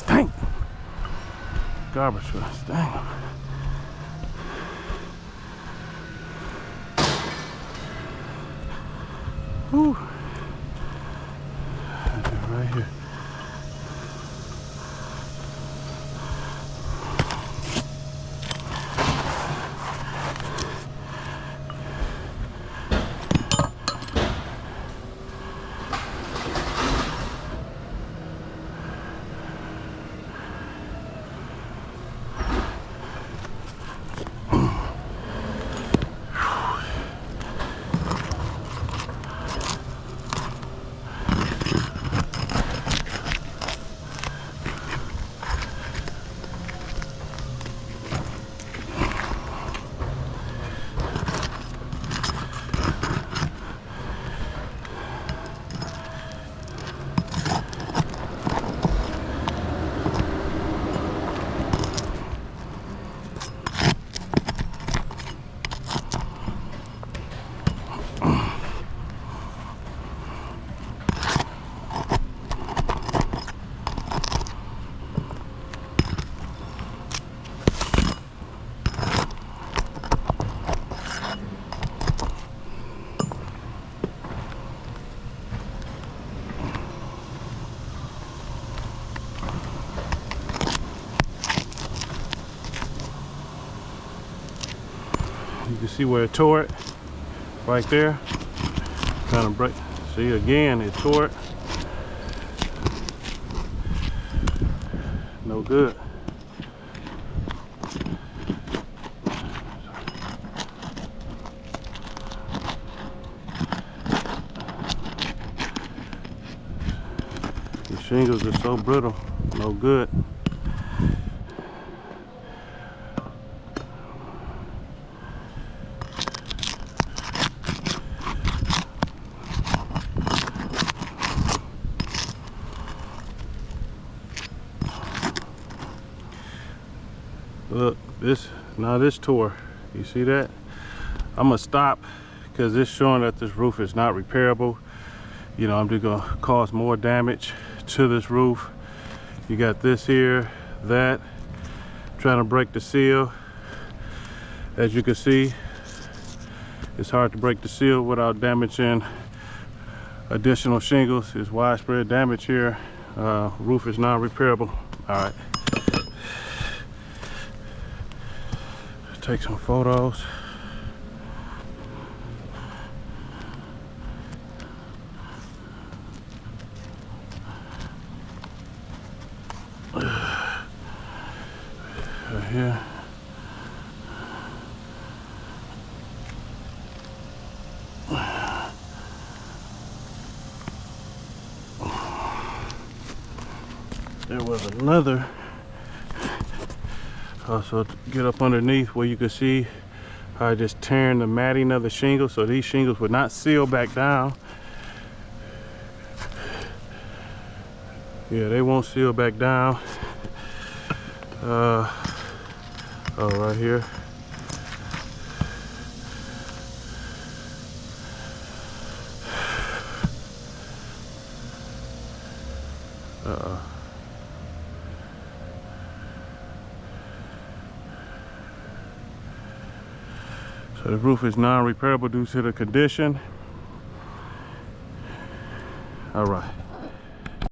stink. Garbage truck stink. Whew. Right here. You can see where it tore it right there. Kind of break. See, again, it tore it. No good. The shingles are so brittle. No good. Look, this tore. You see that? I'm gonna stop because it's showing that this roof is not repairable. You know, I'm just gonna cause more damage to this roof. You got this here, that, trying to break the seal. As you can see, it's hard to break the seal without damaging additional shingles. There's widespread damage here. Roof is not repairable. All right. Take some photos. Right here. There was another. Also, get up underneath where you can see how I just tearing the matting of the shingles, so these shingles would not seal back down. Yeah, they won't seal back down. Oh, right here. So the roof is non-repairable due to the condition. All right.